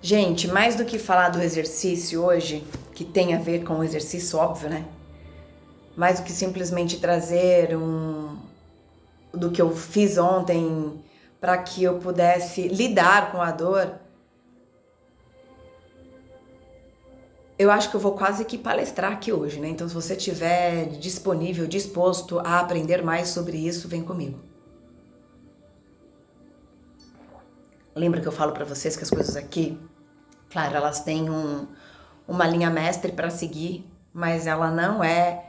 Gente, mais do que falar do exercício hoje, que tem a ver com o exercício, óbvio, né? Mais do que simplesmente trazer do que eu fiz ontem para que eu pudesse lidar com a dor, eu acho que eu vou quase que palestrar aqui hoje, né? Então, se você estiver disponível, disposto a aprender mais sobre isso, vem comigo. Lembra que eu falo para vocês que as coisas aqui, claro, elas têm uma linha mestre para seguir, mas ela não é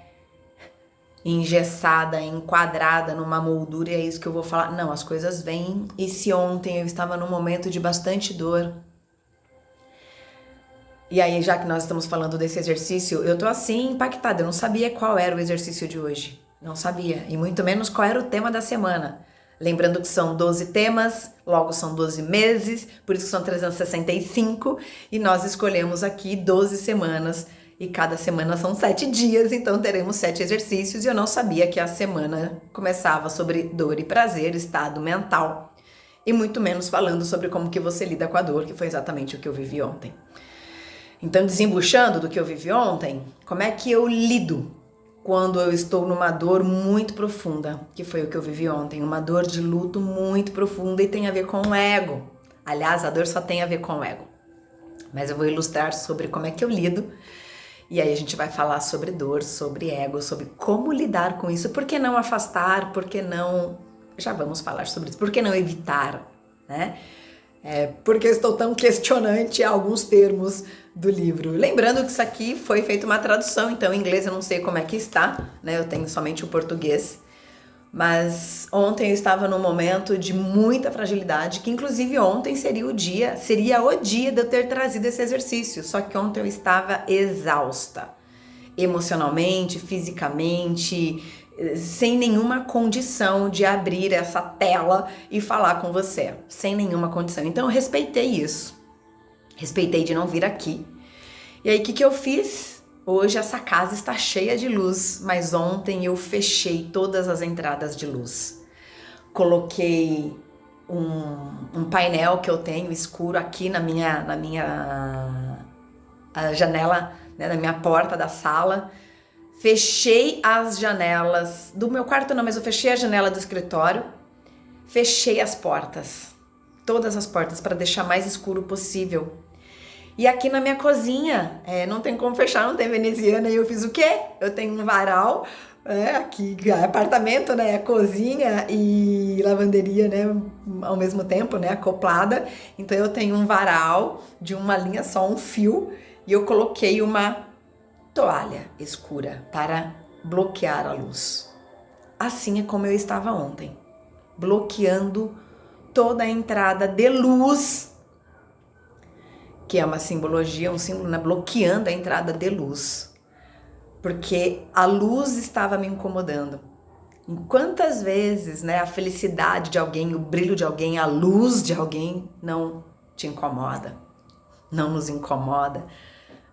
engessada, enquadrada numa moldura e é isso que eu vou falar. Não, as coisas vêm. E se ontem eu estava num momento de bastante dor, e aí já que nós estamos falando desse exercício, eu tô assim impactada, eu não sabia qual era o exercício de hoje. Não sabia, e muito menos qual era o tema da semana. Lembrando que são 12 temas, logo são 12 meses, por isso que são 365, e nós escolhemos aqui 12 semanas, e cada semana são 7 dias, então teremos 7 exercícios, e eu não sabia que a semana começava sobre dor e prazer, estado mental, e muito menos falando sobre como que você lida com a dor, que foi exatamente o que eu vivi ontem. Então, desembuchando do que eu vivi ontem, como é que eu lido quando eu estou numa dor muito profunda, que foi o que eu vivi ontem, uma dor de luto muito profunda e tem a ver com o ego. Aliás, a dor só tem a ver com o ego. Mas eu vou ilustrar sobre como é que eu lido, e aí a gente vai falar sobre dor, sobre ego, sobre como lidar com isso, por que não afastar, por que não... Já vamos falar sobre isso, por que não evitar, né? Porque eu estou tão questionante a alguns termos do livro. Lembrando que isso aqui foi feito uma tradução, então em inglês eu não sei como é que está, né? Eu tenho somente o português. Mas ontem eu estava num momento de muita fragilidade, que inclusive ontem seria o dia de eu ter trazido esse exercício. Só que ontem eu estava exausta, emocionalmente, fisicamente, sem nenhuma condição de abrir essa tela e falar com você, sem nenhuma condição. Então eu respeitei isso, respeitei de não vir aqui. E aí o que eu fiz? Hoje essa casa está cheia de luz, mas ontem eu fechei todas as entradas de luz. Coloquei um painel que eu tenho escuro aqui na minha janela, né, na minha porta da sala. Fechei as janelas do meu quarto, não, mas eu fechei a janela do escritório, fechei as portas, todas as portas, para deixar mais escuro possível. E aqui na minha cozinha, não tem como fechar, não tem veneziana, e eu fiz o quê? Eu tenho um varal, aqui, apartamento, né, cozinha e lavanderia, né, ao mesmo tempo, né, acoplada. Então eu tenho um varal de uma linha só, um fio, e eu coloquei uma toalha escura para bloquear a luz. Assim é como eu estava ontem, bloqueando toda a entrada de luz, que é uma simbologia, um símbolo, né? Bloqueando a entrada de luz, porque a luz estava me incomodando. E quantas vezes, né, a felicidade de alguém, o brilho de alguém, a luz de alguém não te incomoda, não nos incomoda,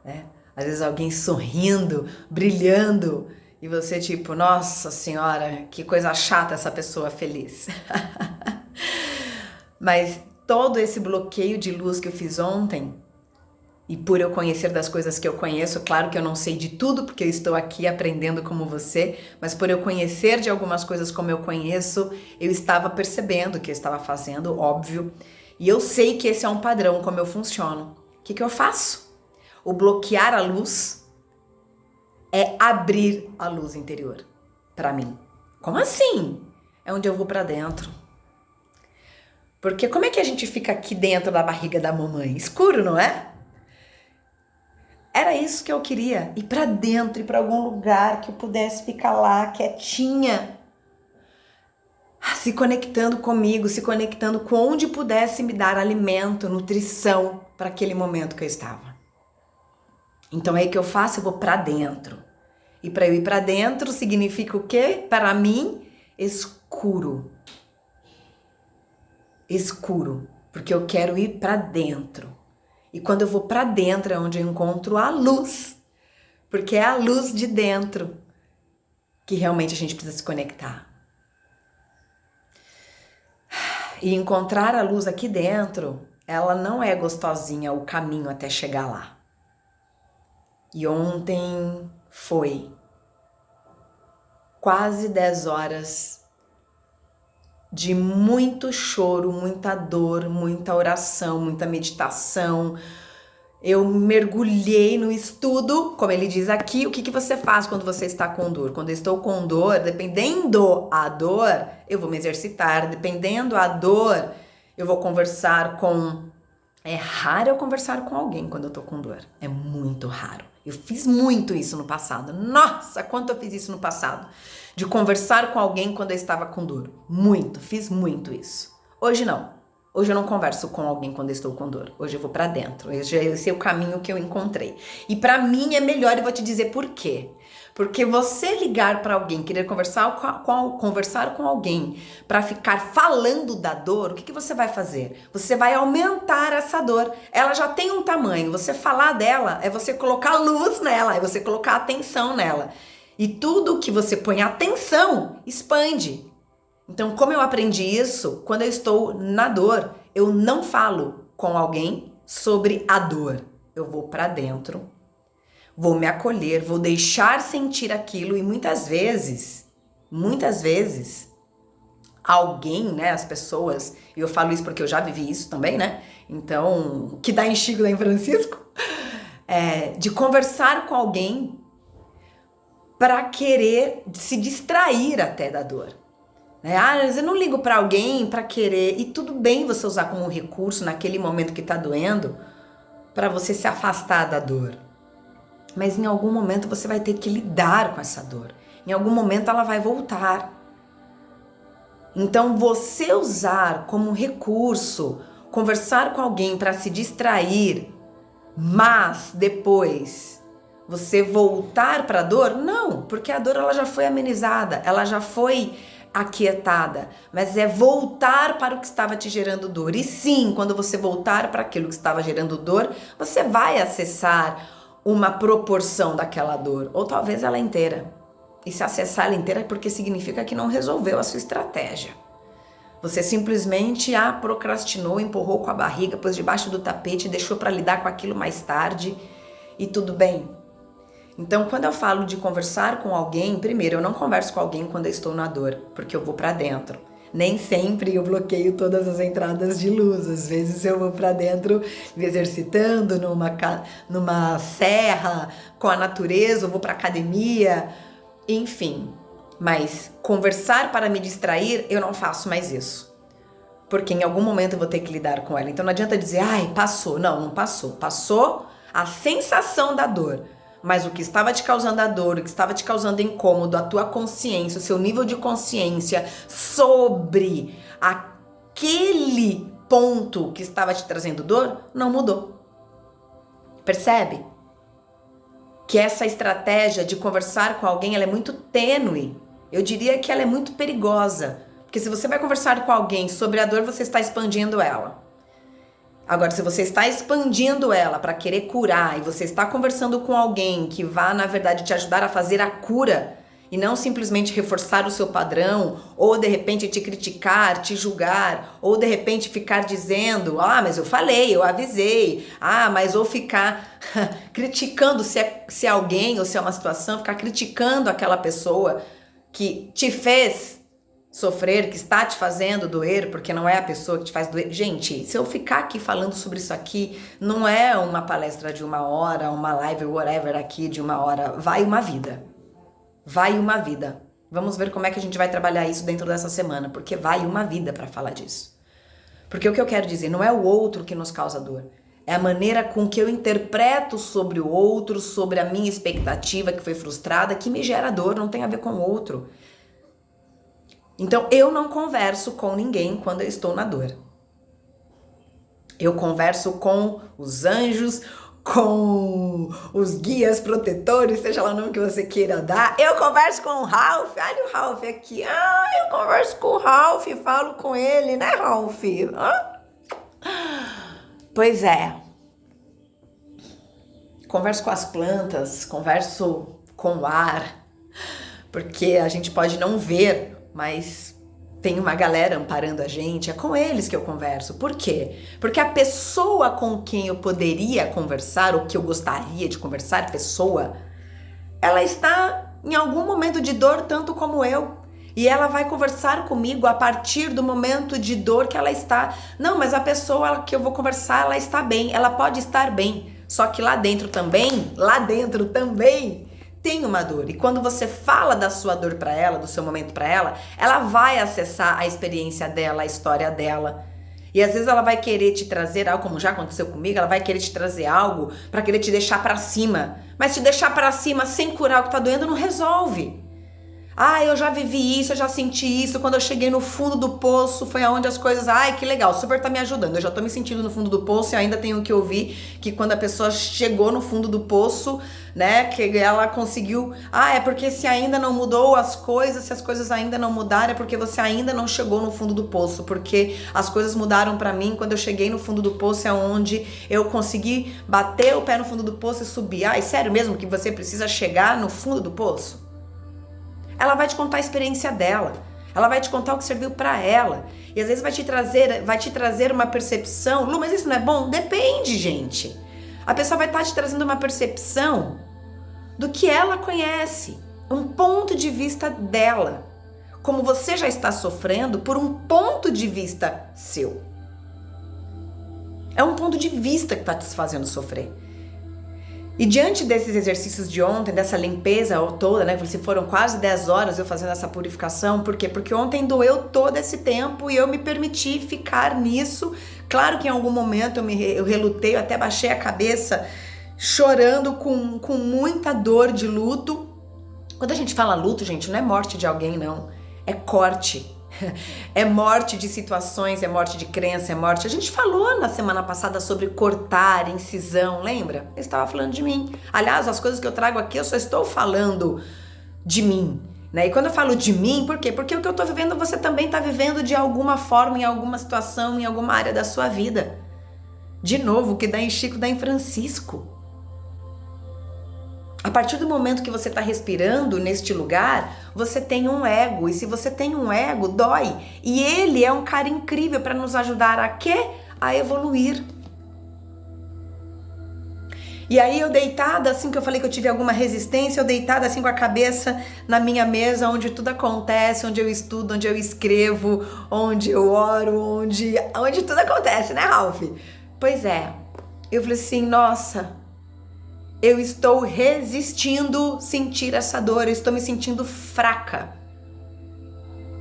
né? Às vezes alguém sorrindo, brilhando, e você tipo, nossa senhora, que coisa chata essa pessoa feliz. Mas todo esse bloqueio de luz que eu fiz ontem, e por eu conhecer das coisas que eu conheço, claro que eu não sei de tudo, porque eu estou aqui aprendendo como você, mas por eu conhecer de algumas coisas como eu conheço, eu estava percebendo o que eu estava fazendo, óbvio, e eu sei que esse é um padrão, como eu funciono. O que eu faço? O bloquear a luz é abrir a luz interior para mim. Como assim? É onde eu vou para dentro. Porque como é que a gente fica aqui dentro da barriga da mamãe? Escuro, não é? Era isso que eu queria, ir para dentro, ir para algum lugar que eu pudesse ficar lá quietinha, se conectando comigo, se conectando com onde pudesse me dar alimento, nutrição para aquele momento que eu estava. Então aí que eu faço, eu vou para dentro. E para eu ir para dentro significa o quê? Para mim, escuro. Escuro, porque eu quero ir para dentro. E quando eu vou para dentro é onde eu encontro a luz. Porque é a luz de dentro que realmente a gente precisa se conectar. E encontrar a luz aqui dentro ela não é gostosinha o caminho até chegar lá. E ontem foi quase 10 horas de muito choro, muita dor, muita oração, muita meditação. Eu mergulhei no estudo, como ele diz aqui, o que você faz quando você está com dor? Quando eu estou com dor, dependendo a dor, eu vou me exercitar, dependendo a dor, eu vou conversar com... É raro eu conversar com alguém quando eu tô com dor, é muito raro. Eu fiz muito isso no passado, nossa, quanto eu fiz isso no passado. De conversar com alguém quando eu estava com dor, muito, fiz muito isso. Hoje não. Hoje eu não converso com alguém quando eu estou com dor. Hoje eu vou pra dentro. Esse é o caminho que eu encontrei. E pra mim é melhor, eu vou te dizer por quê. Porque você ligar pra alguém, querer conversar com alguém pra ficar falando da dor, o que você vai fazer? Você vai aumentar essa dor. Ela já tem um tamanho. Você falar dela é você colocar luz nela, é você colocar atenção nela. E tudo que você põe atenção expande. Então, como eu aprendi isso, quando eu estou na dor, eu não falo com alguém sobre a dor. Eu vou pra dentro, vou me acolher, vou deixar sentir aquilo e muitas vezes, alguém, né, as pessoas, e eu falo isso porque eu já vivi isso também, né? Então, que dá em Chico, dá em Francisco, de conversar com alguém para querer se distrair até da dor. Mas eu não ligo pra alguém pra querer, e tudo bem você usar como um recurso naquele momento que tá doendo pra você se afastar da dor. Mas em algum momento você vai ter que lidar com essa dor. Em algum momento ela vai voltar. Então você usar como recurso, conversar com alguém pra se distrair, mas depois você voltar pra dor, não, porque a dor ela já foi amenizada, ela já foi aquietada, mas é voltar para o que estava te gerando dor. E sim, quando você voltar para aquilo que estava gerando dor, você vai acessar uma proporção daquela dor, ou talvez ela inteira. E se acessar ela inteira é porque significa que não resolveu a sua estratégia. Você simplesmente procrastinou, empurrou com a barriga, pôs debaixo do tapete, deixou para lidar com aquilo mais tarde e tudo bem. Então, quando eu falo de conversar com alguém, primeiro, eu não converso com alguém quando eu estou na dor, porque eu vou pra dentro. Nem sempre eu bloqueio todas as entradas de luz. Às vezes eu vou pra dentro me exercitando numa serra, com a natureza, eu vou pra academia, enfim. Mas conversar para me distrair, eu não faço mais isso. Porque em algum momento eu vou ter que lidar com ela. Então não adianta dizer, ai, passou. Não, não passou. Passou a sensação da dor. Mas o que estava te causando a dor, o que estava te causando incômodo, a tua consciência, o seu nível de consciência sobre aquele ponto que estava te trazendo dor, não mudou. Percebe? Que essa estratégia de conversar com alguém, ela é muito tênue. Eu diria que ela é muito perigosa. Porque se você vai conversar com alguém sobre a dor, você está expandindo ela. Agora, se você está expandindo ela para querer curar e você está conversando com alguém que vá, na verdade, te ajudar a fazer a cura e não simplesmente reforçar o seu padrão ou, de repente, te criticar, te julgar ou, de repente, ficar dizendo mas eu falei, eu avisei, mas ou ficar criticando se é alguém ou se é uma situação, ficar criticando aquela pessoa que te fez sofrer, que está te fazendo doer, porque não é a pessoa que te faz doer. Gente, se eu ficar aqui falando sobre isso aqui, não é uma palestra de 1 hora, uma live, whatever, aqui de 1 hora. Vai uma vida. Vai uma vida. Vamos ver como é que a gente vai trabalhar isso dentro dessa semana, porque vai uma vida para falar disso. Porque o que eu quero dizer, não é o outro que nos causa dor. É a maneira com que eu interpreto sobre o outro, sobre a minha expectativa que foi frustrada, que me gera dor, não tem a ver com o outro. Então, eu não converso com ninguém quando eu estou na dor. Eu converso com os anjos, com os guias protetores, seja lá o nome que você queira dar. Eu converso com o Ralph. Olha o Ralph aqui. Eu converso com o Ralph, falo com ele, né, Ralph? Pois é. Converso com as plantas, converso com o ar, porque a gente pode não ver, mas tem uma galera amparando a gente, é com eles que eu converso. Por quê? Porque a pessoa com quem eu poderia conversar, ou que eu gostaria de conversar, ela está em algum momento de dor tanto como eu. E ela vai conversar comigo a partir do momento de dor que ela está. Não, mas a pessoa que eu vou conversar, ela está bem, ela pode estar bem. Só que lá dentro também, tem uma dor. E quando você fala da sua dor para ela, do seu momento para ela vai acessar a experiência dela, a história dela. E às vezes ela vai querer te trazer algo, como já aconteceu comigo, ela vai querer te trazer algo para querer te deixar para cima. Mas te deixar para cima sem curar o que tá doendo não resolve. Ah, eu já vivi isso, eu já senti isso, quando eu cheguei no fundo do poço, foi aonde as coisas, ai, que legal, super tá me ajudando, eu já tô me sentindo no fundo do poço e ainda tenho que ouvir que quando a pessoa chegou no fundo do poço, né, que ela conseguiu, é porque se ainda não mudou as coisas, se as coisas ainda não mudaram, é porque você ainda não chegou no fundo do poço, porque as coisas mudaram pra mim quando eu cheguei no fundo do poço, é onde eu consegui bater o pé no fundo do poço e subir. Ai, sério mesmo que você precisa chegar no fundo do poço? Ela vai te contar a experiência dela, ela vai te contar o que serviu pra ela, e às vezes vai te trazer uma percepção. Lu, mas isso não é bom? Depende, gente. A pessoa vai estar te trazendo uma percepção do que ela conhece, um ponto de vista dela, como você já está sofrendo por um ponto de vista seu. É um ponto de vista que está te fazendo sofrer. E diante desses exercícios de ontem, dessa limpeza toda, né? Se foram quase 10 horas eu fazendo essa purificação, por quê? Porque ontem doeu todo esse tempo e eu me permiti ficar nisso. Claro que em algum momento eu relutei, eu até baixei a cabeça, chorando com muita dor de luto. Quando a gente fala luto, gente, não é morte de alguém, não. É corte. É morte de situações, é morte de crença, é morte. A gente falou na semana passada sobre cortar, incisão, lembra? Eu estava falando de mim. Aliás, as coisas que eu trago aqui, eu só estou falando de mim, né? E quando eu falo de mim, por quê? Porque o que eu estou vivendo, você também está vivendo de alguma forma, em alguma situação, em alguma área da sua vida. De novo, o que dá em Chico dá em Francisco. A partir do momento que você está respirando neste lugar, você tem um ego. E se você tem um ego, dói. E ele é um cara incrível para nos ajudar a quê? A evoluir. E aí eu deitada, assim que eu falei que eu tive alguma resistência, eu deitada assim com a cabeça na minha mesa, onde tudo acontece, onde eu estudo, onde eu escrevo, onde eu oro, onde tudo acontece, né, Ralph? Pois é, eu falei assim, nossa, eu estou resistindo sentir essa dor, eu estou me sentindo fraca.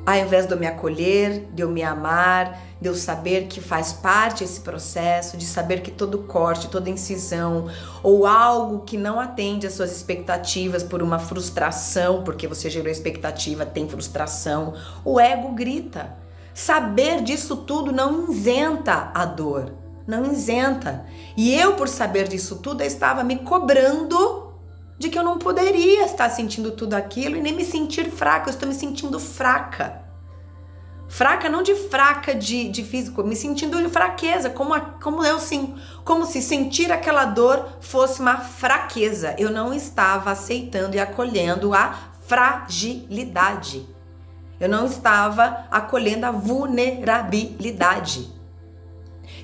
Ao invés de eu me acolher, de eu me amar, de eu saber que faz parte esse processo, de saber que todo corte, toda incisão, ou algo que não atende às suas expectativas por uma frustração, porque você gerou expectativa, tem frustração, o ego grita. Saber disso tudo não isenta a dor. Não isenta. E eu, por saber disso tudo, eu estava me cobrando de que eu não poderia estar sentindo tudo aquilo e nem me sentir fraca. Eu estou me sentindo fraca. Fraca não de fraca de físico, me sentindo de fraqueza, como se sentir aquela dor fosse uma fraqueza. Eu não estava aceitando e acolhendo a fragilidade. Eu não estava acolhendo a vulnerabilidade.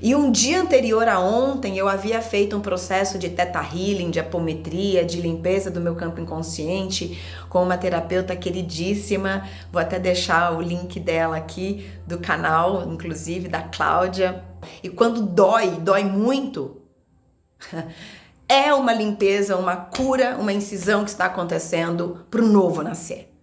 E um dia anterior a ontem, eu havia feito um processo de Theta Healing, de apometria, de limpeza do meu campo inconsciente, com uma terapeuta queridíssima. Vou até deixar o link dela aqui, do canal, inclusive, da Cláudia. E quando dói muito, é uma limpeza, uma cura, uma incisão que está acontecendo para o novo nascer.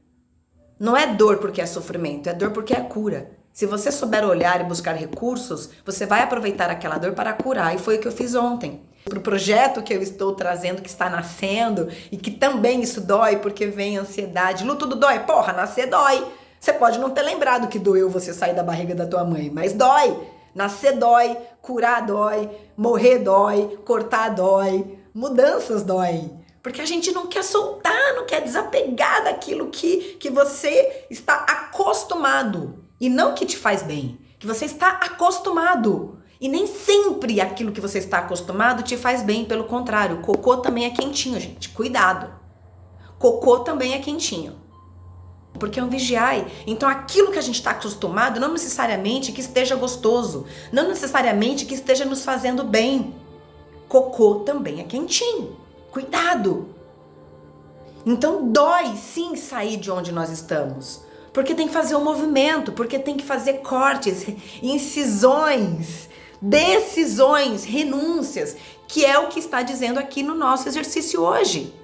Não é dor porque é sofrimento, é dor porque é cura. Se você souber olhar e buscar recursos, você vai aproveitar aquela dor para curar. E foi o que eu fiz ontem. Para o projeto que eu estou trazendo, que está nascendo, e que também isso dói, porque vem ansiedade. Lu, tudo dói? Porra, nascer dói. Você pode não ter lembrado que doeu você sair da barriga da tua mãe, mas dói. Nascer dói, curar dói, morrer dói, cortar dói, mudanças dói. Porque a gente não quer soltar, não quer desapegar daquilo que você está acostumado. E não que te faz bem, que você está acostumado. E nem sempre aquilo que você está acostumado te faz bem, pelo contrário. Cocô também é quentinho, gente. Cuidado. Cocô também é quentinho. porque é um vigiai. Então aquilo que a gente está acostumado, não necessariamente que esteja gostoso, não necessariamente que esteja nos fazendo bem. Cocô também é quentinho. Cuidado! Então dói sim sair de onde nós estamos. Porque tem que fazer um movimento, porque tem que fazer cortes, incisões, decisões, renúncias, que é o que está dizendo aqui no nosso exercício hoje.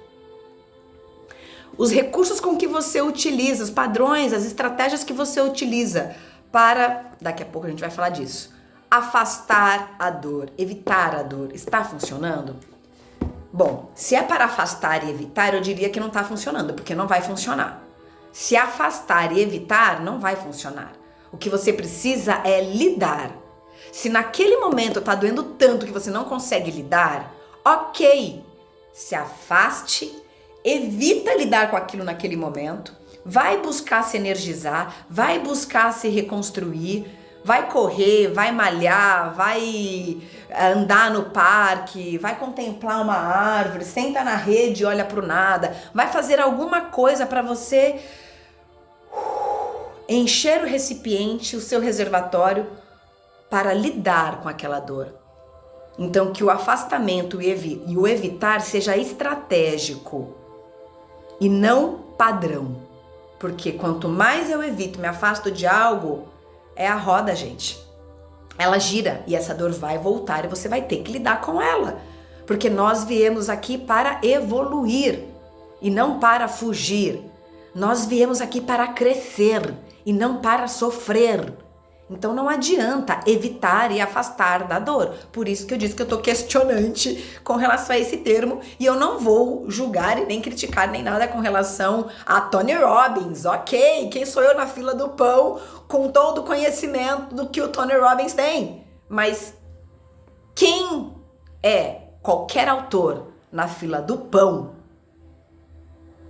Os recursos com que você utiliza, os padrões, as estratégias que você utiliza para, daqui a pouco a gente vai falar disso, afastar a dor, evitar a dor, está funcionando? Bom, se é para afastar e evitar, eu diria que não está funcionando, porque não vai funcionar. Se afastar e evitar, não vai funcionar. O que você precisa é lidar. Se naquele momento está doendo tanto que você não consegue lidar, ok, se afaste, evita lidar com aquilo naquele momento, vai buscar se energizar, vai buscar se reconstruir, vai correr, vai malhar, vai andar no parque, vai contemplar uma árvore, senta na rede e olha pro nada, vai fazer alguma coisa para você encher o recipiente, o seu reservatório, para lidar com aquela dor. Então que o afastamento e o evitar seja estratégico e não padrão. Porque quanto mais eu evito, me afasto de algo, é a roda, gente. Ela gira e essa dor vai voltar e você vai ter que lidar com ela. Porque nós viemos aqui para evoluir e não para fugir. Nós viemos aqui para crescer e não para sofrer. Então não adianta evitar e afastar da dor. Por isso que eu disse que eu tô questionante com relação a esse termo e eu não vou julgar e nem criticar nem nada com relação a Tony Robbins. Ok, quem sou eu na fila do pão com todo o conhecimento do que o Tony Robbins tem? Mas quem é qualquer autor na fila do pão,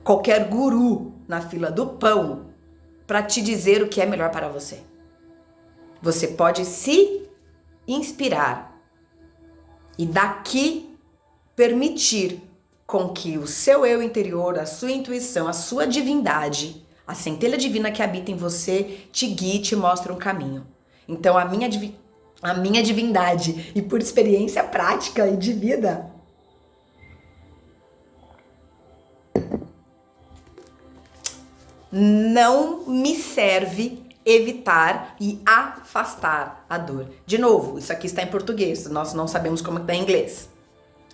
qualquer guru na fila do pão, para te dizer o que é melhor para você? Você pode se inspirar e daqui permitir com que o seu eu interior, a sua intuição, a sua divindade, a centelha divina que habita em você, te guie e te mostre um caminho. Então a minha divindade, e por experiência prática e de vida, não me serve evitar e afastar a dor. De novo, isso aqui está em português, nós não sabemos como está em inglês.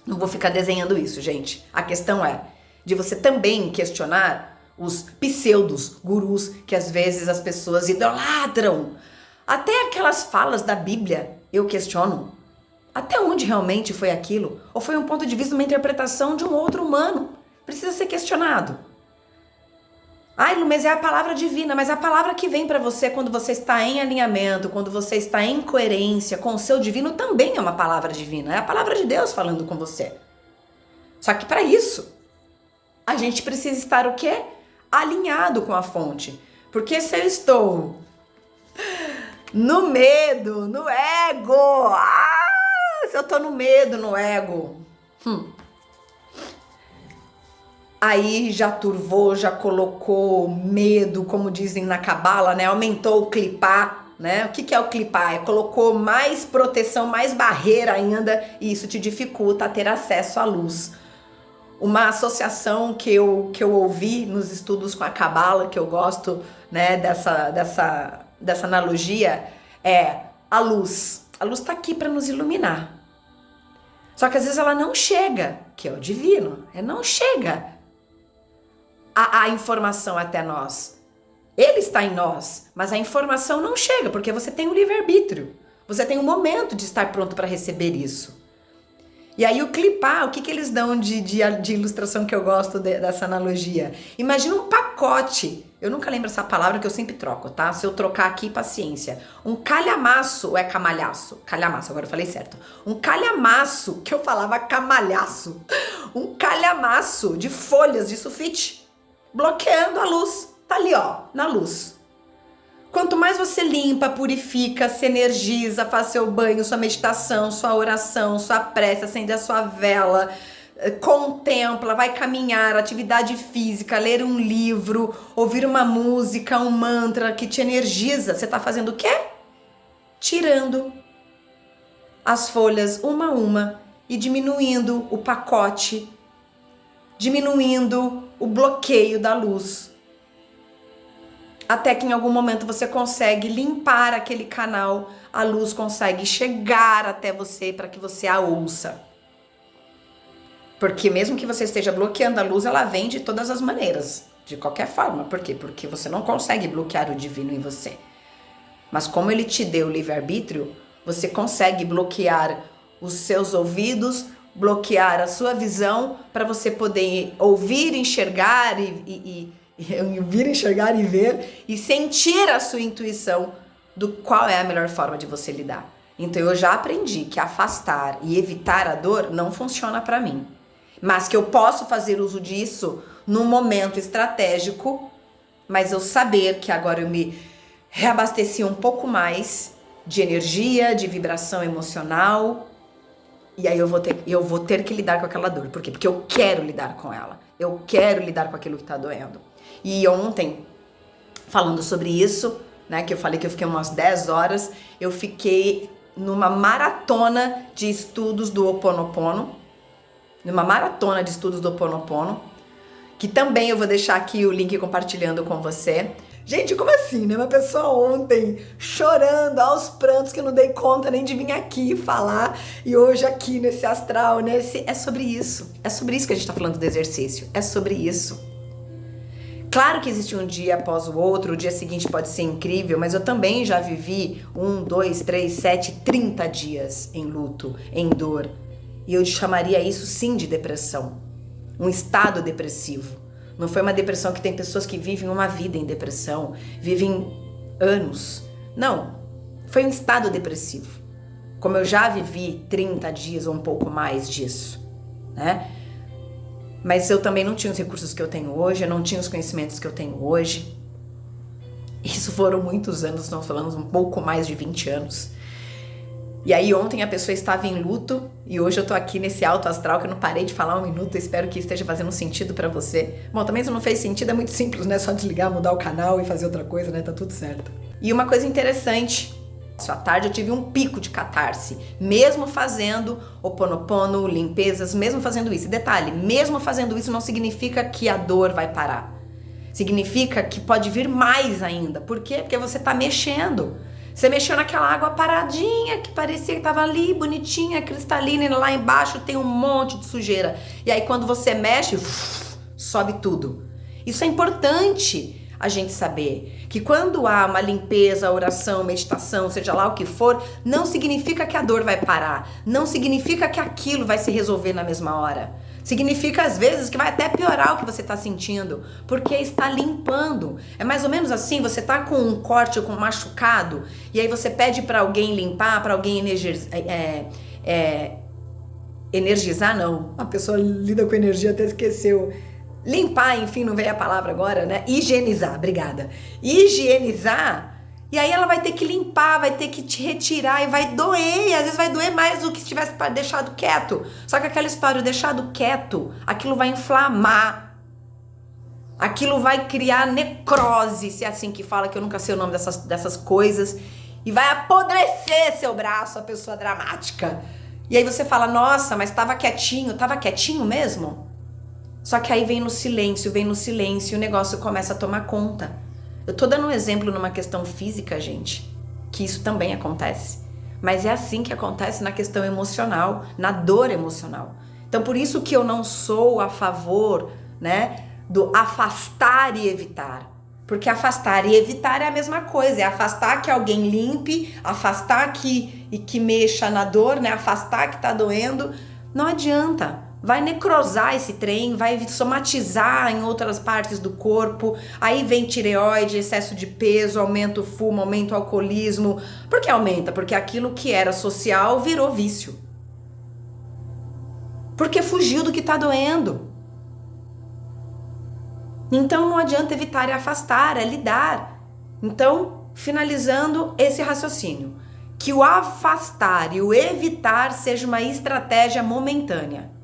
Não vou ficar desenhando isso, gente. A questão é de você também questionar os pseudos gurus que às vezes as pessoas idolatram. Até aquelas falas da Bíblia eu questiono. Até onde realmente foi aquilo? Ou foi um ponto de vista, uma interpretação de um outro humano? Precisa ser questionado. Ai, Lu, mas é a palavra divina, mas a palavra que vem para você quando você está em alinhamento, quando você está em coerência com o seu divino, também é uma palavra divina. É a palavra de Deus falando com você. Só que para isso, a gente precisa estar o quê? Alinhado com a fonte. Porque se eu estou no medo, no ego, se eu estou no medo, no ego, aí já turvou, já colocou medo, como dizem na cabala, né? Aumentou o clipar, né? O que é o clipar? É colocou mais proteção, mais barreira ainda, e isso te dificulta a ter acesso à luz. Uma associação que eu ouvi nos estudos com a cabala, que eu gosto, né, dessa analogia, é a luz. A luz está aqui para nos iluminar. Só que às vezes ela não chega, que é o divino, não chega a informação até nós. Ele está em nós, mas a informação não chega, porque você tem o livre-arbítrio. Você tem um momento de estar pronto para receber isso. E aí o clipar, o que eles dão de ilustração que eu gosto dessa analogia? Imagina um pacote, eu nunca lembro essa palavra que eu sempre troco, tá? Se eu trocar aqui, paciência. Um calhamaço, ou é camalhaço? Calhamaço, agora eu falei certo. Um calhamaço, que eu falava camalhaço. Um calhamaço de folhas de sulfite, bloqueando a luz. Tá ali, ó, na luz. Quanto mais você limpa, purifica, se energiza, faz seu banho, sua meditação, sua oração, sua prece, acende a sua vela, contempla, vai caminhar, atividade física, ler um livro, ouvir uma música, um mantra que te energiza, você está fazendo o quê? Tirando as folhas uma a uma e diminuindo o pacote, diminuindo o bloqueio da luz. Até que em algum momento você consegue limpar aquele canal, a luz consegue chegar até você para que você a ouça. Porque mesmo que você esteja bloqueando a luz, ela vem de todas as maneiras, de qualquer forma. Por quê? Porque você não consegue bloquear o divino em você. Mas como ele te deu o livre-arbítrio, você consegue bloquear os seus ouvidos, bloquear a sua visão para você poder ouvir, enxergar ouvir, enxergar e ver e sentir a sua intuição do qual é a melhor forma de você lidar. Então eu já aprendi que afastar e evitar a dor não funciona para mim, mas que eu posso fazer uso disso num momento estratégico, mas eu saber que agora eu me reabasteci um pouco mais de energia, de vibração emocional, e aí eu vou ter que lidar com aquela dor. Por quê? Porque eu quero lidar com ela. Eu quero lidar com aquilo que tá doendo. E ontem, falando sobre isso, né, que eu falei que eu fiquei umas 10 horas, eu fiquei numa maratona de estudos do Ho Oponopono, que também eu vou deixar aqui o link compartilhando com você. Gente, como assim, né? Uma pessoa ontem chorando aos prantos que eu não dei conta nem de vir aqui falar, e hoje aqui nesse astral, é sobre isso. É sobre isso que a gente tá falando do exercício. É sobre isso. Claro que existe um dia após o outro, o dia seguinte pode ser incrível, mas eu também já vivi 1, 2, 3, 7, 30 dias em luto, em dor. E eu chamaria isso sim de depressão. Um estado depressivo. Não foi uma depressão que tem pessoas que vivem uma vida em depressão, vivem anos. Não, foi um estado depressivo. Como eu já vivi 30 dias ou um pouco mais disso, né? Mas eu também não tinha os recursos que eu tenho hoje, eu não tinha os conhecimentos que eu tenho hoje. Isso foram muitos anos, nós falamos um pouco mais de 20 anos. E aí ontem a pessoa estava em luto e hoje eu tô aqui nesse alto astral que eu não parei de falar um minuto, espero que esteja fazendo sentido pra você. Bom, também se não fez sentido é muito simples, né? Só desligar, mudar o canal e fazer outra coisa, né? Tá tudo certo. E uma coisa interessante, à tarde eu tive um pico de catarse, mesmo fazendo Ho Oponopono, limpezas, mesmo fazendo isso. E detalhe, mesmo fazendo isso não significa que a dor vai parar. Significa que pode vir mais ainda. Por quê? Porque você tá mexendo. Você mexeu naquela água paradinha que parecia que tava ali, bonitinha, cristalina, e lá embaixo tem um monte de sujeira. E aí quando você mexe, sobe tudo. Isso é importante a gente saber, que quando há uma limpeza, oração, meditação, seja lá o que for, não significa que a dor vai parar, não significa que aquilo vai se resolver na mesma hora. Significa, às vezes, que vai até piorar o que você está sentindo, porque está limpando. É mais ou menos assim, você tá com um corte ou com um machucado, e aí você pede para alguém limpar, para alguém energizar, não. A pessoa lida com energia, até esqueceu. Limpar, enfim, não veio a palavra agora, né? Higienizar, obrigada. Higienizar. E aí ela vai ter que limpar, vai ter que te retirar e vai doer, e às vezes vai doer mais do que se tivesse deixado quieto. Só que aquela história, deixado quieto, aquilo vai inflamar. Aquilo vai criar necrose, se é assim que fala, que eu nunca sei o nome dessas coisas. E vai apodrecer seu braço, a pessoa dramática. E aí você fala, nossa, mas tava quietinho mesmo? Só que aí vem no silêncio, e o negócio começa a tomar conta. Eu tô dando um exemplo numa questão física, gente, que isso também acontece. Mas é assim que acontece na questão emocional, na dor emocional. Então, por isso que eu não sou a favor, né, do afastar e evitar. Porque afastar e evitar é a mesma coisa. É afastar que alguém limpe, afastar que mexa na dor, né, afastar que tá doendo. Não adianta. Vai necrosar esse trem, vai somatizar em outras partes do corpo, aí vem tireoide, excesso de peso, aumenta o fumo, aumenta o alcoolismo. Por que aumenta? Porque aquilo que era social virou vício. Porque fugiu do que tá doendo. Então não adianta evitar e afastar, é lidar. Então, finalizando esse raciocínio, que o afastar e o evitar seja uma estratégia momentânea.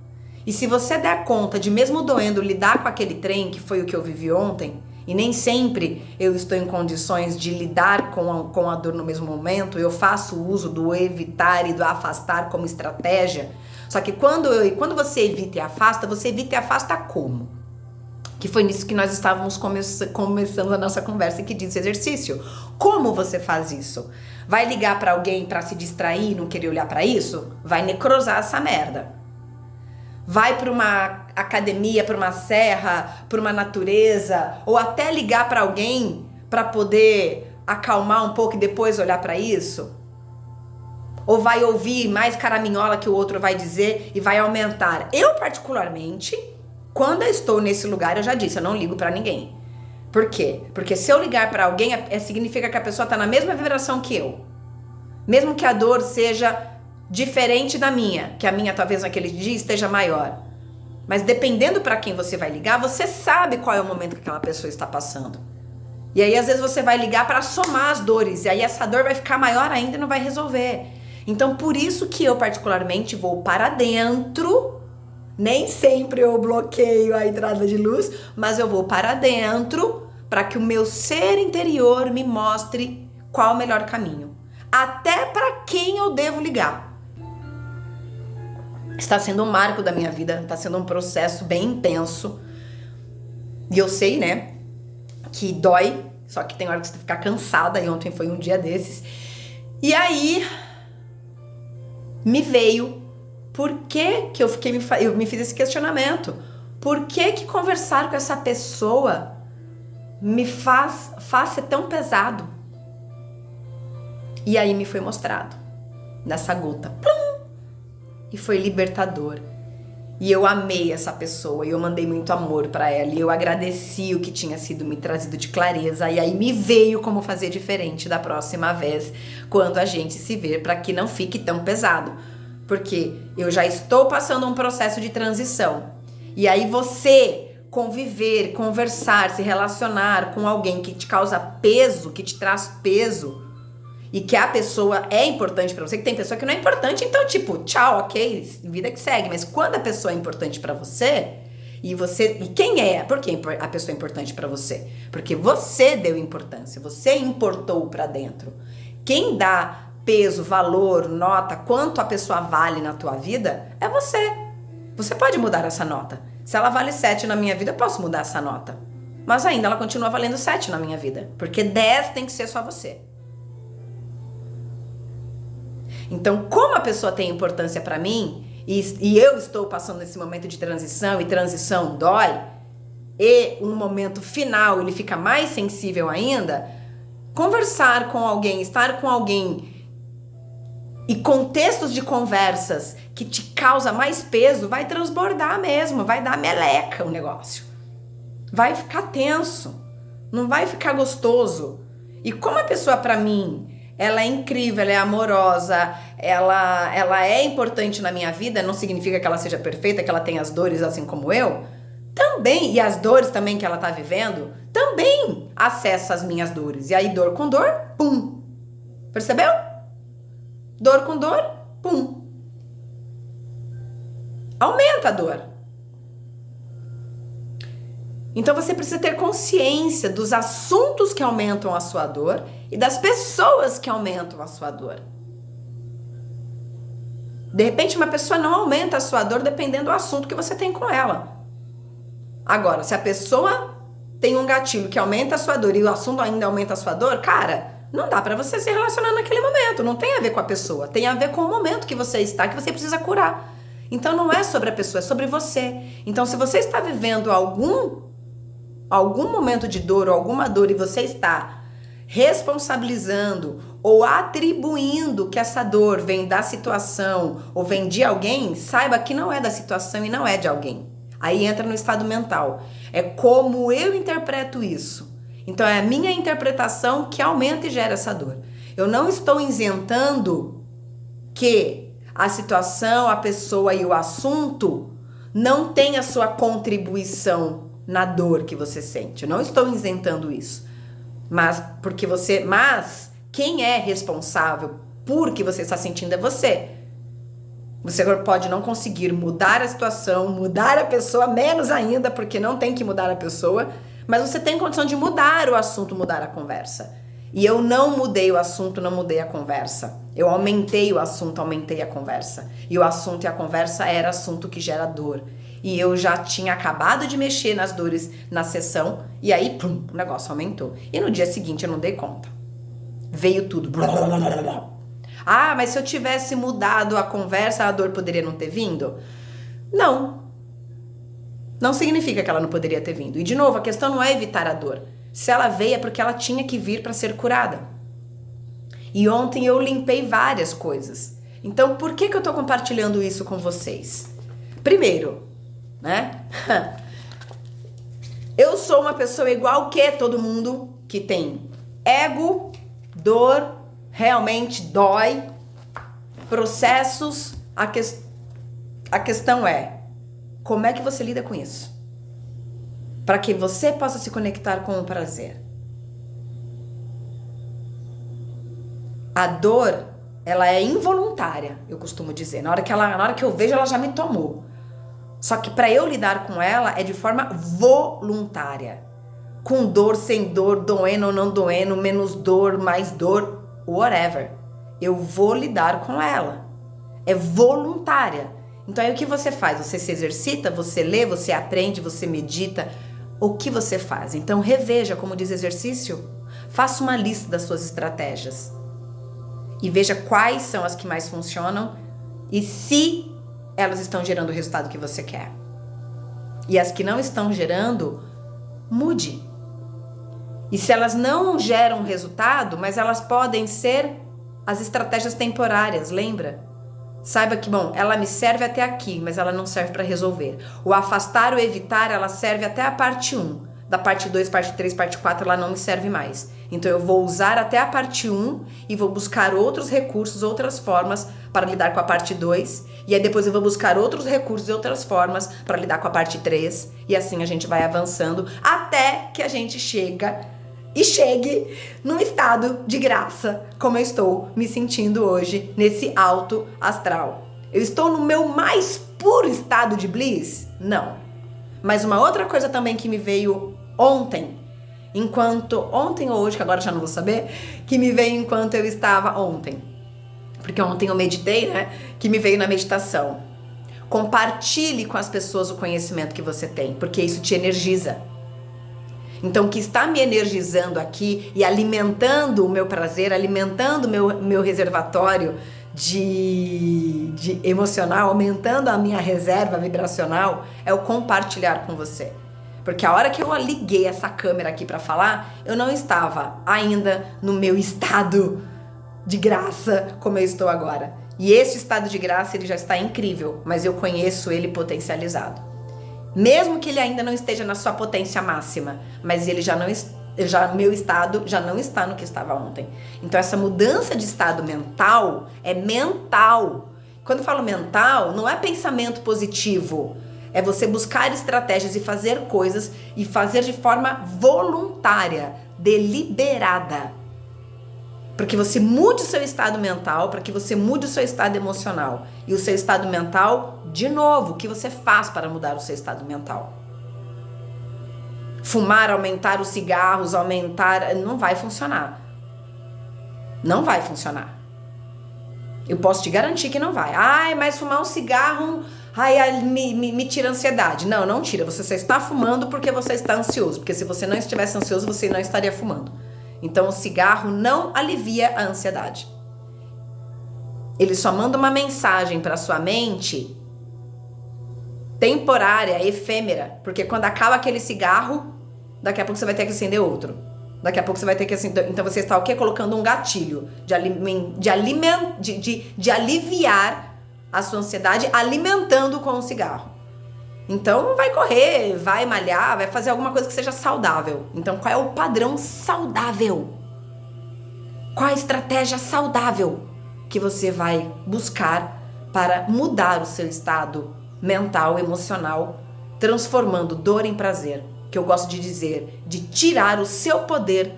E se você der conta de, mesmo doendo, lidar com aquele trem, que foi o que eu vivi ontem, e nem sempre eu estou em condições de lidar com a dor no mesmo momento, eu faço uso do evitar e do afastar como estratégia. Só que quando você evita e afasta como? Que foi nisso que nós estávamos começando a nossa conversa, que diz exercício. Como você faz isso? Vai ligar pra alguém pra se distrair e não querer olhar pra isso? Vai necrosar essa merda. Vai pra uma academia, pra uma serra, pra uma natureza, ou até ligar pra alguém pra poder acalmar um pouco e depois olhar pra isso? Ou vai ouvir mais caraminhola que o outro vai dizer e vai aumentar? Eu, particularmente, quando eu estou nesse lugar, eu já disse, eu não ligo pra ninguém. Por quê? Porque se eu ligar pra alguém, significa que a pessoa tá na mesma vibração que eu. Mesmo que a dor seja diferente da minha, que a minha talvez naquele dia esteja maior. Mas dependendo pra quem você vai ligar, você sabe qual é o momento que aquela pessoa está passando. E aí às vezes você vai ligar pra somar as dores, e aí essa dor vai ficar maior ainda e não vai resolver. Então por isso que eu particularmente vou para dentro. Nem sempre eu bloqueio a entrada de luz, mas eu vou para dentro para que o meu ser interior me mostre qual o melhor caminho. Até para quem eu devo ligar. Está sendo um marco da minha vida, está sendo um processo bem intenso. E eu sei, né, que dói, só que tem hora que você fica cansada, e ontem foi um dia desses. E aí me veio, por que que eu me fiz esse questionamento? Por que que conversar com essa pessoa me faz ser tão pesado? E aí me foi mostrado, nessa gota, plum, e foi libertador. E eu amei essa pessoa, e eu mandei muito amor pra ela, e eu agradeci o que tinha sido me trazido de clareza, e aí me veio como fazer diferente da próxima vez, quando a gente se ver, pra que não fique tão pesado. Porque eu já estou passando um processo de transição. E aí você conviver, conversar, se relacionar com alguém que te causa peso, que te traz peso, e que a pessoa é importante pra você, que tem pessoa que não é importante, então tipo, tchau, ok, vida que segue. Mas quando a pessoa é importante pra você, e quem é? Por que a pessoa é importante pra você? Porque você deu importância, você importou pra dentro. Quem dá peso, valor, nota, quanto a pessoa vale na tua vida, é você. Você pode mudar essa nota. Se ela vale 7 na minha vida, eu posso mudar essa nota. Mas ainda ela continua valendo 7 na minha vida. Porque 10 tem que ser só você. Então, como a pessoa tem importância pra mim, e eu estou passando nesse momento de transição, e transição dói, e um momento final ele fica mais sensível ainda, conversar com alguém, estar com alguém, e contextos de conversas que te causa mais peso, vai transbordar mesmo, vai dar meleca o negócio. Vai ficar tenso, não vai ficar gostoso. E como a pessoa pra mim, ela é incrível, ela é amorosa, ela é importante na minha vida, não significa que ela seja perfeita, que ela tenha as dores assim como eu, também, e as dores também que ela tá vivendo, também acessa as minhas dores. E aí dor com dor, pum. Percebeu? Dor com dor, pum. Aumenta a dor. Então você precisa ter consciência dos assuntos que aumentam a sua dor e das pessoas que aumentam a sua dor. De repente uma pessoa não aumenta a sua dor dependendo do assunto que você tem com ela. Agora, se a pessoa tem um gatilho que aumenta a sua dor e o assunto ainda aumenta a sua dor, cara, não dá pra você se relacionar naquele momento. Não tem a ver com a pessoa, tem a ver com o momento que você está, que você precisa curar. Então não é sobre a pessoa, é sobre você. Então se você está vivendo algum momento de dor ou alguma dor e você está responsabilizando ou atribuindo que essa dor vem da situação ou vem de alguém, saiba que não é da situação e não é de alguém. Aí entra no estado mental. É como eu interpreto isso. Então é a minha interpretação que aumenta e gera essa dor. Eu não estou isentando que a situação, a pessoa e o assunto não tenha sua contribuição na dor que você sente. Eu não estou isentando isso. Mas quem é responsável por que você está sentindo é você. Você pode não conseguir mudar a situação, mudar a pessoa, menos ainda, porque não tem que mudar a pessoa, mas você tem condição de mudar o assunto, mudar a conversa. E eu não mudei o assunto, não mudei a conversa. Eu aumentei o assunto, aumentei a conversa. E o assunto e a conversa era assunto que gera dor. E eu já tinha acabado de mexer nas dores na sessão, e aí, pum, o negócio aumentou. E no dia seguinte eu não dei conta. Veio tudo. Blá, blá, blá, blá, blá. Ah, mas se eu tivesse mudado a conversa, a dor poderia não ter vindo? Não. Não significa que ela não poderia ter vindo. E de novo, a questão não é evitar a dor. Se ela veio é porque ela tinha que vir para ser curada. E ontem eu limpei várias coisas. Então, por que eu tô compartilhando isso com vocês? Primeiro, né? Eu sou uma pessoa igual que todo mundo que tem ego, dor, realmente dói, processos. A questão é, como é que você lida com isso? Para que você possa se conectar com o prazer. A dor, ela é involuntária, eu costumo dizer. Na hora que eu vejo, ela já me tomou. Só que para eu lidar com ela é de forma voluntária. Com dor, sem dor, doendo ou não doendo, menos dor, mais dor, whatever. Eu vou lidar com ela. É voluntária. Então aí o que você faz? Você se exercita, você lê, você aprende, você medita. O que você faz? Então reveja, como diz exercício, faça uma lista das suas estratégias. E veja quais são as que mais funcionam e se elas estão gerando o resultado que você quer. E as que não estão gerando, mude. E se elas não geram resultado, mas elas podem ser as estratégias temporárias, lembra? Saiba que, bom, ela me serve até aqui, mas ela não serve para resolver. O afastar ou evitar, ela serve até a parte 1. Da parte 2, parte 3, parte 4, ela não me serve mais. Então eu vou usar até a parte 1 e vou buscar outros recursos, outras formas para lidar com a parte 2. E aí depois eu vou buscar outros recursos e outras formas para lidar com a parte 3. E assim a gente vai avançando até que a gente chegue num estado de graça, como eu estou me sentindo hoje nesse alto astral. Eu estou no meu mais puro estado de bliss? Não. Mas uma outra coisa também que me veio ontem ou hoje, que agora já não vou saber, que me veio enquanto eu estava ontem. Porque ontem eu meditei, né? Que me veio na meditação. Compartilhe com as pessoas o conhecimento que você tem, porque isso te energiza. Então, o que está me energizando aqui e alimentando o meu prazer, alimentando o meu reservatório de emocional, aumentando a minha reserva vibracional, é o compartilhar com você. Porque a hora que eu liguei essa câmera aqui para falar, eu não estava ainda no meu estado de graça como eu estou agora. E esse estado de graça, ele já está incrível, mas eu conheço ele potencializado. Mesmo que ele ainda não esteja na sua potência máxima, mas ele meu estado já não está no que estava ontem. Então essa mudança de estado mental é mental. Quando eu falo mental, não é pensamento positivo. É você buscar estratégias e fazer coisas e fazer de forma voluntária, deliberada. Para que você mude o seu estado mental, para que você mude o seu estado emocional. E o seu estado mental, de novo, o que você faz para mudar o seu estado mental? Fumar, aumentar os cigarros, não vai funcionar. Não vai funcionar. Eu posso te garantir que não vai. Ai, mas fumar um cigarro, me tira a ansiedade. Não, não tira. Você só está fumando porque você está ansioso. Porque se você não estivesse ansioso, você não estaria fumando. Então o cigarro não alivia a ansiedade. Ele só manda uma mensagem para sua mente temporária, efêmera. Porque quando acaba aquele cigarro, daqui a pouco você vai ter que acender outro. Daqui a pouco você vai ter que acender. Então você está o quê? Colocando um gatilho de aliviar a sua ansiedade, alimentando com o cigarro. Então vai correr, vai malhar, vai fazer alguma coisa que seja saudável. Então qual é o padrão saudável? Qual a estratégia saudável que você vai buscar para mudar o seu estado mental, emocional, transformando dor em prazer? Que eu gosto de dizer, de tirar o seu poder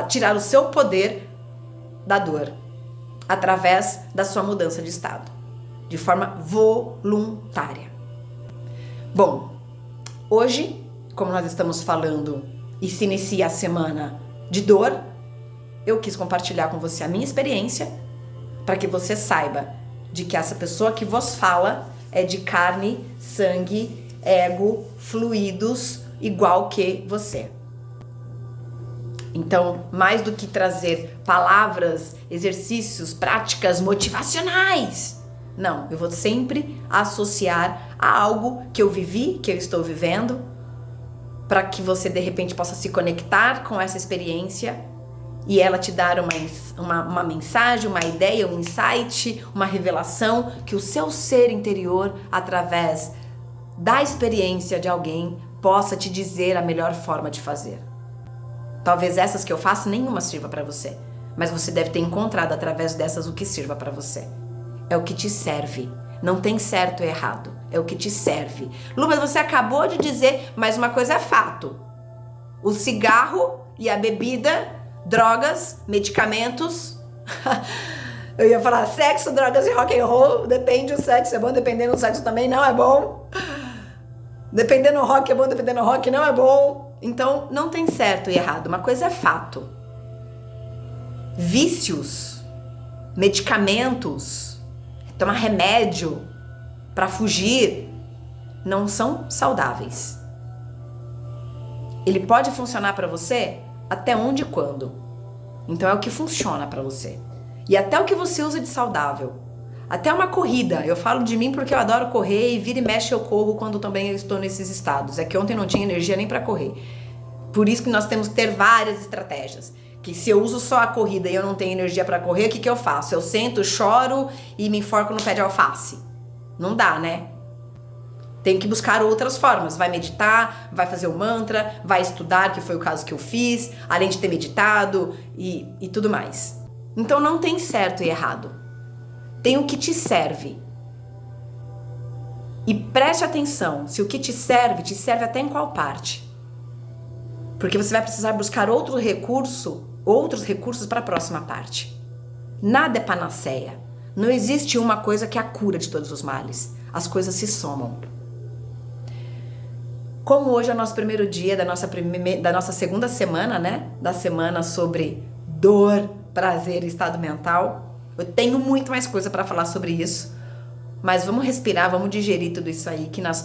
tirar o seu poder da dor, através da sua mudança de estado. de forma voluntária. Bom, hoje, como nós estamos falando e se inicia a semana de dor, eu quis compartilhar com você a minha experiência para que você saiba de que essa pessoa que vos fala é de carne, sangue, ego, fluidos, igual que você. Então, mais do que trazer palavras, exercícios, práticas motivacionais, não, eu vou sempre associar a algo que eu vivi, que eu estou vivendo, para que você de repente possa se conectar com essa experiência e ela te dar uma mensagem, uma ideia, um insight, uma revelação que o seu ser interior, através da experiência de alguém, possa te dizer a melhor forma de fazer. Talvez essas que eu faço, nenhuma sirva para você, mas você deve ter encontrado através dessas o que sirva para você. É o que te serve. Não tem certo e errado. É o que te serve. Lu, mas você acabou de dizer, mas uma coisa é fato. O cigarro e a bebida, drogas, medicamentos. Eu ia falar sexo, drogas e rock and roll. Depende do sexo, é bom. Dependendo do sexo também não é bom. Dependendo do rock é bom, dependendo do rock não é bom. Então, não tem certo e errado. Uma coisa é fato. Vícios, medicamentos, tomar remédio para fugir, não são saudáveis. Ele pode funcionar para você até onde e quando. Então é o que funciona para você. E até o que você usa de saudável. Até uma corrida. Eu falo de mim porque eu adoro correr e vira e mexe eu corro quando também eu estou nesses estados. É que ontem não tinha energia nem para correr. Por isso que nós temos que ter várias estratégias. Que se eu uso só a corrida e eu não tenho energia para correr, o que eu faço? Eu sento, choro e me enforco no pé de alface. Não dá, né? Tem que buscar outras formas. Vai meditar, vai fazer o mantra, vai estudar, que foi o caso que eu fiz, além de ter meditado e tudo mais. Então não tem certo e errado. Tem o que te serve. E preste atenção, se o que te serve até em qual parte. Porque você vai precisar buscar outros recursos para a próxima parte. Nada é panaceia. Não existe uma coisa que é a cura de todos os males. As coisas se somam. Como hoje é o nosso primeiro dia da nossa segunda semana, né? Da semana sobre dor, prazer e estado mental. Eu tenho muito mais coisa para falar sobre isso. Mas vamos respirar, vamos digerir tudo isso aí que nos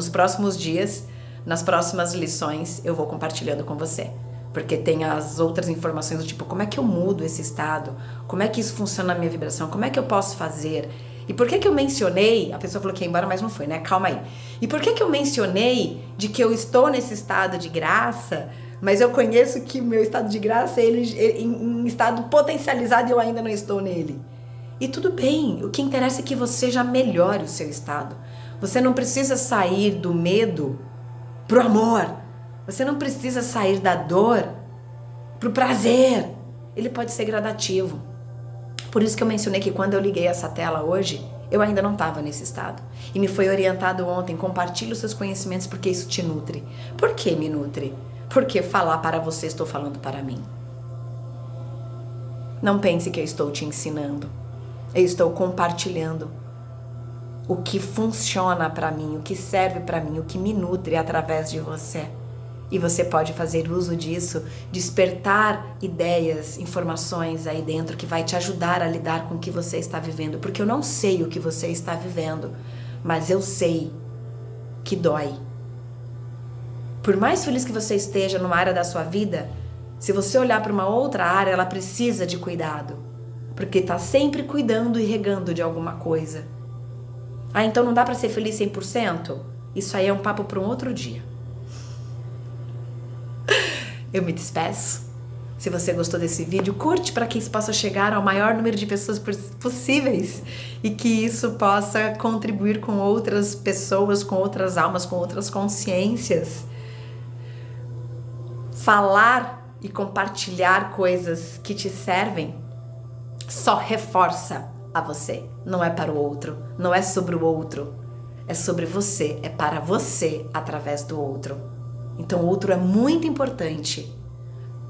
próximos dias, nas próximas lições, eu vou compartilhando com você. Porque tem as outras informações do tipo, como é que eu mudo esse estado? Como é que isso funciona na minha vibração? Como é que eu posso fazer? E por que eu mencionei, a pessoa falou que ia embora, mas não foi, né? Calma aí. E por que eu mencionei de que eu estou nesse estado de graça, mas eu conheço que o meu estado de graça é em estado potencializado e eu ainda não estou nele? E tudo bem, o que interessa é que você já melhore o seu estado. Você não precisa sair do medo pro amor. Você não precisa sair da dor pro prazer. Ele pode ser gradativo. Por isso que eu mencionei que quando eu liguei essa tela hoje, eu ainda não estava nesse estado. E me foi orientado ontem, compartilhe os seus conhecimentos porque isso te nutre. Por que me nutre? Porque falar para você, estou falando para mim. Não pense que eu estou te ensinando. Eu estou compartilhando o que funciona para mim, o que serve para mim, o que me nutre através de você. E você pode fazer uso disso, despertar ideias, informações aí dentro que vai te ajudar a lidar com o que você está vivendo. Porque eu não sei o que você está vivendo, mas eu sei que dói. Por mais feliz que você esteja numa área da sua vida, se você olhar para uma outra área, ela precisa de cuidado. Porque está sempre cuidando e regando de alguma coisa. Ah, então não dá para ser feliz 100%? Isso aí é um papo para um outro dia. Eu me despeço. Se você gostou desse vídeo, curte para que isso possa chegar ao maior número de pessoas possíveis e que isso possa contribuir com outras pessoas, com outras almas, com outras consciências. Falar e compartilhar coisas que te servem só reforça a você. Não é para o outro, não é sobre o outro, é sobre você, é para você através do outro. Então o outro é muito importante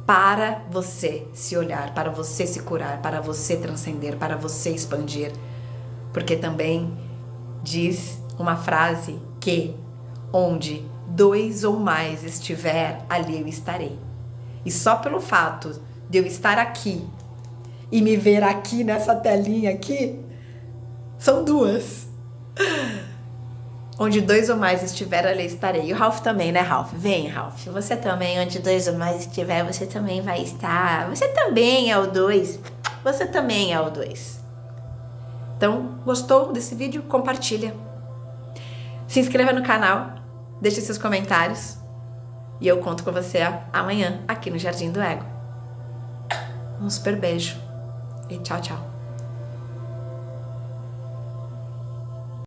para você se olhar, para você se curar, para você transcender, para você expandir, Porque também diz uma frase que onde 2 ou mais estiver, ali eu estarei. E só pelo fato de eu estar aqui e me ver aqui nessa telinha aqui, são 2. Onde 2 ou mais estiver, ali estarei. E o Ralph também, né, Ralph? Vem, Ralph. Você também, onde 2 ou mais estiver, você também vai estar. Você também é o 2. Você também é o 2. Então, gostou desse vídeo? Compartilha. Se inscreva no canal, deixe seus comentários. E eu conto com você amanhã, aqui no Jardim do Ego. Um super beijo. E tchau, tchau.